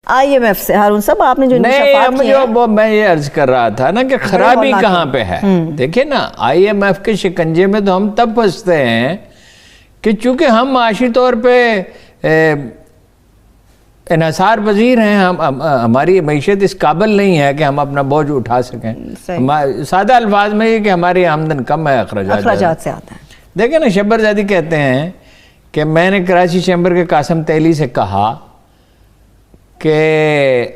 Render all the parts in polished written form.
IMF سے ہارون صاحب آپ نے جو نہیں، میں یہ عرض کر رہا تھا نا کہ خرابی کہاں پہ ہے. دیکھیں نا IMF کے شکنجے میں تو ہم تب پھنستے ہیں کہ چونکہ ہم معاشی طور پہ انحصار پذیر ہیں، ہماری معیشت اس قابل نہیں ہے کہ ہم اپنا بوجھ اٹھا سکیں. سادہ الفاظ میں یہ کہ ہماری آمدن کم ہے، اخراجات سے آتا ہے. دیکھیں نا، شبر زادی کہتے ہیں کہ میں نے کراچی چیمبر کے قاسم تیلی سے کہا کہ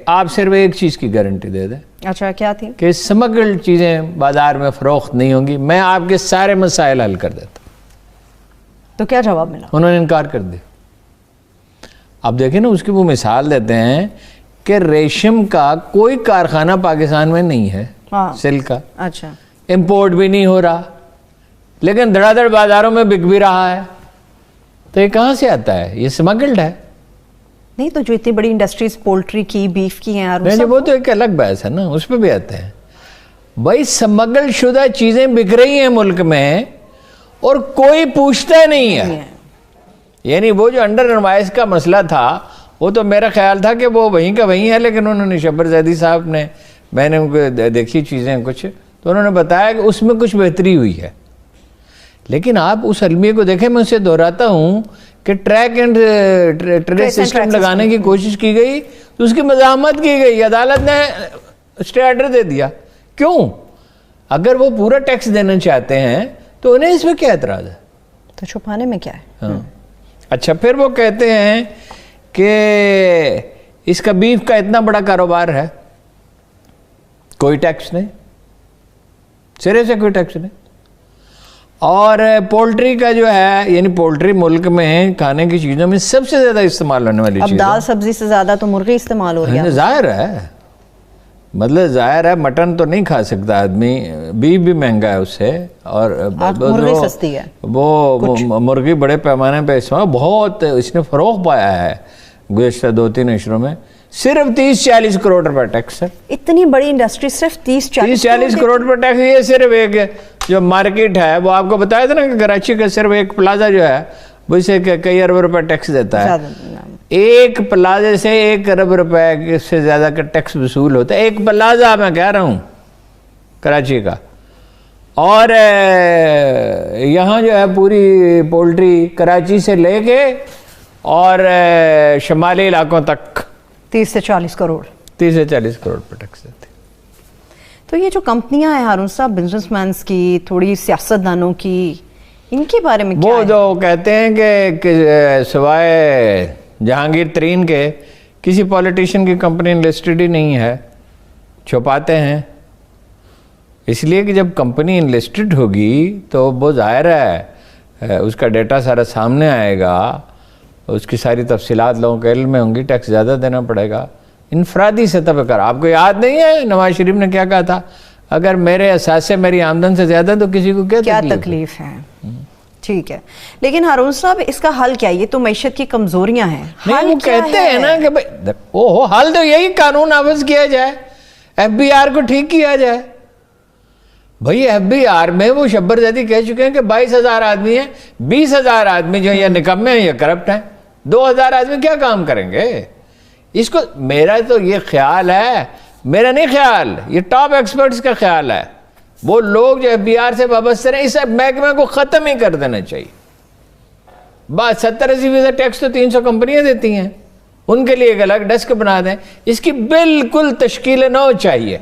آپ صرف ایک چیز کی گارنٹی دے دیں. اچھا، کیا تھی؟ کہ سمگل چیزیں بازار میں فروخت نہیں ہوں گی، میں آپ کے سارے مسائل حل کر دیتا. تو کیا جواب ملا؟ انہوں نے انکار کر دیا. اب دیکھیں نا، اس کی وہ مثال دیتے ہیں کہ ریشم کا کوئی کارخانہ پاکستان میں نہیں ہے، سلک کا. اچھا. امپورٹ بھی نہیں ہو رہا، لیکن دھڑا دھڑ بازاروں میں بک بھی رہا ہے. تو یہ کہاں سے آتا ہے؟ یہ سمگلڈ ہے. نہیں تو جو اتنی بڑی انڈسٹریز پولٹری کی، بیف کی ہیں، نہیں وہ تو ایک الگ بحث ہے نا، اس پہ بھی آتے ہیں. بھائی سمگل شدہ چیزیں بک رہی ہیں ملک میں اور کوئی پوچھتا نہیں ہے. یعنی وہ جو انڈر انوائس کا مسئلہ تھا، وہ تو میرا خیال تھا کہ وہ وہیں کا وہیں ہے، لیکن انہوں نے شبر زیدی صاحب نے، میں نے ان کو دیکھی چیزیں کچھ، تو انہوں نے بتایا کہ اس میں کچھ بہتری ہوئی ہے. لیکن آپ اس المیہ کو دیکھیں، میں اسے دہراتا ہوں کہ ٹریک اینڈ ٹریس سسٹم لگانے کی کوشش کی گئی تو اس کی مزاحمت کی گئی، عدالت نے اسٹے آرڈر دے دیا. کیوں؟ اگر وہ پورا ٹیکس دینا چاہتے ہیں تو انہیں اس میں کیا اعتراض ہے؟ تو چھپانے میں کیا ہے؟ اچھا، پھر وہ کہتے ہیں کہ اس کا بیف کا اتنا بڑا کاروبار ہے، کوئی ٹیکس نہیں، سرے سے کوئی ٹیکس نہیں. اور پولٹری کا جو ہے، یعنی پولٹری ملک میں کھانے کی چیزوں میں سب سے زیادہ استعمال ہونے والی چیز ہے. اب دال سبزی سے زیادہ تو مرغی استعمال ہو رہی ہے. ظاہر ہے، مطلب ظاہر ہے مٹن تو نہیں کھا سکتا آدمی، بیف بھی مہنگا ہے اس سے، اور مرغی سستی ہے. وہ مرغی بڑے پیمانے پہ بہت اس نے فروغ پایا ہے گزشتہ 2-3 عشروں میں. صرف 30-40 کروڑ روپے ٹیکس ہے. اتنی بڑی انڈسٹری صرف 30-40 کروڑ روپے ٹیکس. یہ صرف ایک جو مارکیٹ ہے، وہ آپ کو بتایا تھا نا کہ کراچی کا صرف ایک پلازا جو ہے وہ اسے کئی ارب روپے ٹیکس دیتا ہے. ایک پلازے سے 1 ارب روپے سے زیادہ کا ٹیکس وصول ہوتا ہے. ایک پلازا میں کہہ رہا ہوں کراچی کا. اور یہاں جو ہے پوری پولٹری کراچی سے لے کے اور شمالی علاقوں تک 30 سے 40 کروڑ پر ٹیکس دیتے. تو یہ جو کمپنیاں ہیں ہارون صاحب، بزنس مینز کی، تھوڑی سیاست دانوں کی، ان کے بارے میں کیا ہے؟ وہ جو کہتے ہیں کہ سوائے جہانگیر ترین کے کسی پولیٹیشین کی کمپنی انلسٹڈ ہی نہیں ہے، چھپاتے ہیں. اس لیے کہ جب کمپنی انلسٹڈ ہوگی تو وہ ظاہر ہے اس کا ڈیٹا سارا سامنے آئے گا، اس کی ساری تفصیلات لوگوں کے علم میں ہوں گی، ٹیکس زیادہ دینا پڑے گا. انفرادی سطح پہ آپ کو یاد نہیں ہے نواز شریف نے کیا کہا تھا؟ اگر میرے اثاثے میری آمدن سے زیادہ تو کسی کو کیا تکلیف ہے؟ ٹھیک ہے، لیکن ہارون صاحب اس کا حل کیا ہے؟ یہ تو معیشت کی کمزوریاں ہیں. وہ کہتے ہیں نا کہ حل تو یہی قانون نافذ کیا جائے، FBR کو ٹھیک کیا جائے. بھائی FBR میں وہ شبر زیدی کہہ چکے ہیں کہ 22,000 آدمی ہیں، 20,000 آدمی جو یا نکمے ہیں یا کرپٹ ہیں، 2,000 آدمی کیا کام کریں گے؟ اس کو میرا تو یہ خیال ہے، میرا نہیں خیال، یہ ٹاپ ایکسپرٹس کا خیال ہے. وہ لوگ جو FBR سے وابستہ ہیں، اس محکمے کو ختم ہی کر دینا چاہیے. بات 70-80% ٹیکس تو 300 کمپنیاں دیتی ہیں، ان کے لیے ایک الگ ڈیسک بنا دیں. اس کی بالکل تشکیل نو چاہیے.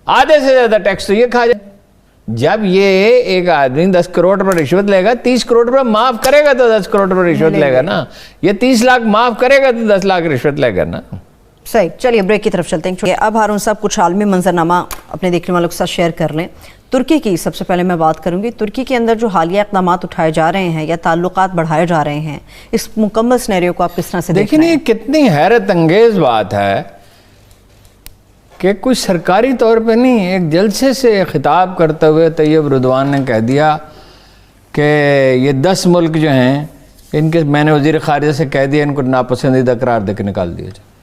آدھے سے زیادہ ٹیکس تو یہ کھا جائے. جب یہ ایک آدمی 10 کروڑ پر رشوت لے گا، 30 کروڑ پر معاف کرے گا تو 10 کروڑ پر رشوت لے گا نا. یہ 30 لاکھ معاف کرے گا تو 10 لاکھ رشوت لے گا نا. صحیح. چلیے بریک کی طرف چلتے ہیں. اب ہارون صاحب کچھ عالمی منظرنامہ اپنے دیکھنے والوں کے ساتھ شیئر کر لیں. ترکی کی سب سے پہلے میں بات کروں گی. ترکی کے اندر جو حالیہ اقدامات اٹھائے جا رہے ہیں یا تعلقات بڑھائے جا رہے ہیں، اس مکمل سینیریو کو آپ کس طرح سے دیکھ رہے ہیں؟ دیکھیں، یہ کتنی حیرت انگیز بات ہے کہ کچھ سرکاری طور پہ نہیں، ایک جلسے سے خطاب کرتے ہوئے طیب اردوان نے کہہ دیا کہ یہ 10 ملک جو ہیں ان کے، میں نے وزیر خارجہ سے کہہ دیا ان کو ناپسندیدہ قرار دے کے نکال دیا جائے.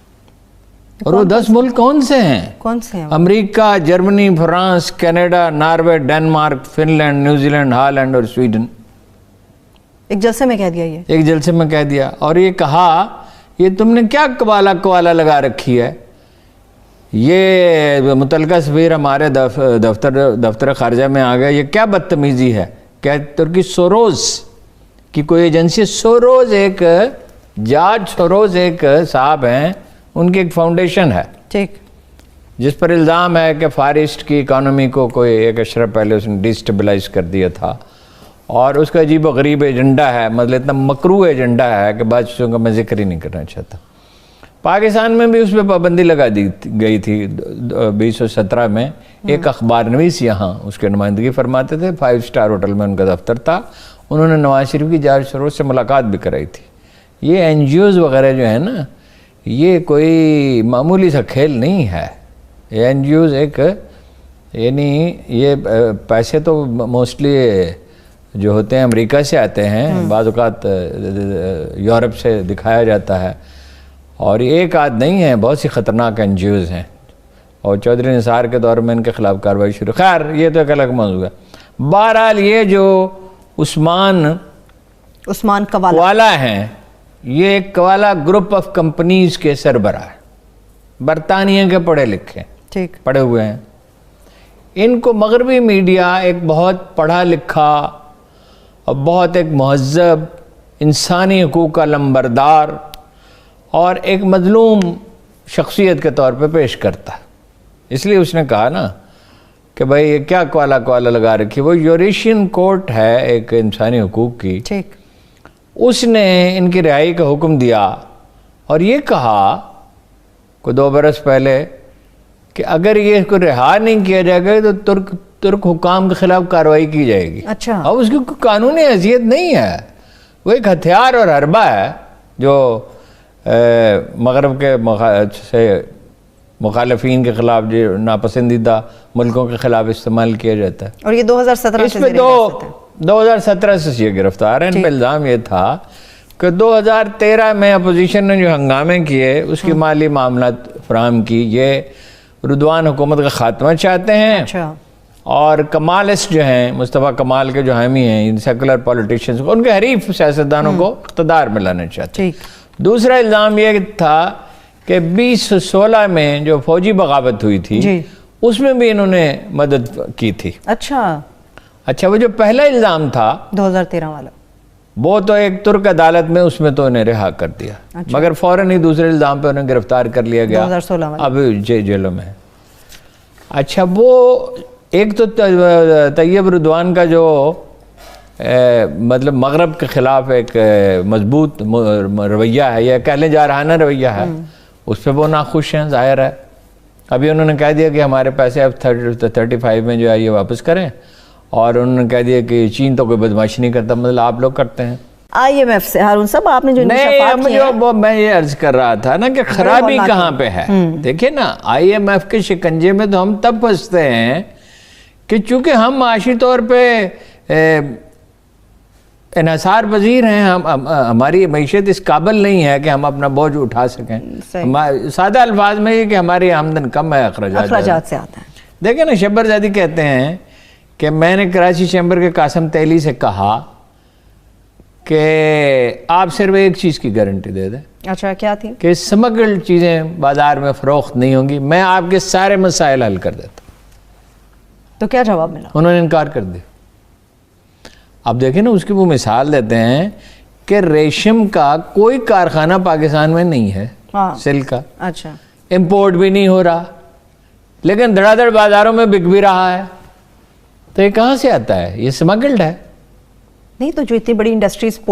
اور وہ 10 ملک کون سے ہیں؟ کون سے ہیں؟ امریکہ، Germany, France, Canada, Norway, Denmark, Finland, New Zealand, Holland اور سویڈن. ایک جلسے میں کہہ دیا. یہ ایک جلسے میں کہہ دیا. اور یہ کہا یہ تم نے کیا قوالا لگا رکھی ہے؟ یہ متعلقہ سفیر ہمارے دفتر خارجہ میں آ گئے، یہ کیا بدتمیزی ہے؟ کیا ترکی سوروز کی کوئی ایجنسی، سوروز ایک جارج سوروز ایک صاحب ہیں، ان کی ایک فاؤنڈیشن ہے ٹھیک، جس پر الزام ہے کہ فار ایسٹ کی اکانومی کو کوئی ایک اشرا پہلے اس نے ڈیسٹیبلائز کر دیا تھا، اور اس کا عجیب و غریب ایجنڈا ہے، مطلب اتنا مکروہ ایجنڈا ہے کہ بعض چیزوں کا میں ذکر ہی نہیں کرنا چاہتا۔ پاکستان میں بھی اس پہ پابندی لگا دی گئی تھی 2017 میں۔ ایک اخبار نویس یہاں اس کے نمائندگی فرماتے تھے، 5 اسٹار ہوٹل میں ان کا دفتر تھا، انہوں نے نواز شریف کی جارج سوروز سے ملاقات بھی کرائی تھی۔ یہ این جی اوز وغیرہ جو ہیں نا، یہ کوئی معمولی سا کھیل نہیں ہے۔ یہ این جی اوز ایک یعنی یہ پیسے تو موسٹلی جو ہوتے ہیں امریکہ سے آتے ہیں، بعض اوقات یورپ سے دکھایا جاتا ہے، اور یہ ایک آدھ نہیں ہے، بہت سی خطرناک این جی اوز ہیں، اور چودھری نثار کے دور میں ان کے خلاف کارروائی شروع۔ خیر یہ تو ایک الگ موضوع ہے۔ بہرحال یہ جو عثمان کوالا ہیں، یہ ایک کوالا گروپ آف کمپنیز کے سربراہ ہیں، برطانیہ کے پڑھے لکھے ٹھیک پڑھے ہوئے ہیں۔ ان کو مغربی میڈیا ایک بہت پڑھا لکھا اور بہت ایک مہذب، انسانی حقوق کا لمبردار اور ایک مظلوم شخصیت کے طور پہ پیش کرتا ہے۔ اس لیے اس نے کہا نا کہ بھائی یہ کیا کوالا لگا رکھی۔ وہ یوریشین کورٹ ہے ایک انسانی حقوق کی، ٹھیک، اس نے ان کی رہائی کا حکم دیا اور یہ کہا کوئی 2 برس پہلے کہ اگر یہ اس کو رہا نہیں کیا جائے گا تو ترک حکام کے خلاف کارروائی کی جائے گی۔ اچھا، اب اس کی کوئی قانونی حیثیت نہیں ہے، وہ ایک ہتھیار اور حربہ ہے جو مغرب کے مخالفین کے خلاف، جو ناپسندیدہ ملکوں کے خلاف استعمال کیا جاتا ہے۔ اور یہ 2017 اس پہ 2017 سے یہ گرفتار ہیں۔ ان پہ الزام یہ تھا کہ 2013 میں اپوزیشن نے جو ہنگامے کیے، اس کی مالی معاملات فراہم کی، یہ رضوان حکومت کا خاتمہ چاہتے ہیں، اچھا، اور کمالسٹ جو ہیں، مصطفیٰ کمال کے جو حامی ہیں، سیکولر پولیٹیشینز کو، ان کے حریف سیاستدانوں کو اقتدار میں لانا چاہتے ہیں۔ ٹھیک، دوسرا الزام یہ تھا کہ 2016 میں جو فوجی بغاوت ہوئی تھی، جی، اس میں بھی انہوں نے مدد کی تھی۔ اچھا، وہ جو پہلا الزام تھا 2013 والا، وہ تو ایک ترک عدالت میں اس میں تو انہیں رہا کر دیا، مگر فوراً ہی دوسرے الزام پہ انہیں گرفتار کر لیا گیا، 2016 والا، اب جیلوں میں۔ اچھا، وہ ایک تو طیب رضوان کا جو مطلب مغرب کے خلاف ایک مضبوط رویہ ہے، یا کہہ لیں جارحانہ رویہ ہے، اس پہ وہ ناخوش ہیں، ظاہر ہے۔ ابھی انہوں نے کہہ دیا کہ ہمارے پیسے F-35 میں جو ہے یہ واپس کریں، اور انہوں نے کہہ دیا کہ چین تو کوئی بدماشی نہیں کرتا، مطلب آپ لوگ کرتے ہیں۔ IMF سے ہارون صاحب آپ نے جو انکشافات کیے ہیں، میں یہ عرض کر رہا تھا نا کہ خرابی کہاں پہ ہے۔ دیکھیں نا، IMF کے شکنجے میں تو ہم تب پھنستے ہیں کہ چونکہ ہم معاشی طور پہ انحصار پذیر ہیں، ہماری معیشت اس قابل نہیں ہے کہ ہم اپنا بوجھ اٹھا سکیں۔ سادہ الفاظ میں یہ کہ ہماری آمدن کم ہے، اخراجات سے آتا ہے۔ دیکھیں نا، شبر زادی کہتے ہیں کہ میں نے کراچی چیمبر کے قاسم تیلی سے کہا کہ آپ صرف ایک چیز کی گارنٹی دے دیں۔ اچھا، کیا تھی؟ کہ سمگل چیزیں بازار میں فروخت نہیں ہوں گی، میں آپ کے سارے مسائل حل کر دیتا۔ تو کیا جواب ملا؟ انہوں نے انکار کر دیا۔ اب دیکھیں نا، اس کی وہ مثال دیتے ہیں کہ ریشم کا کوئی کارخانہ پاکستان میں نہیں ہے، سلک کا، اچھا، امپورٹ بھی نہیں ہو رہا، لیکن دھڑا دھڑ بازاروں میں بک بھی رہا ہے، تو یہ کہاں سے آتا ہے؟ یہ سمگلڈ ہے۔ نہیں تو جو اتنی بڑی انڈسٹریز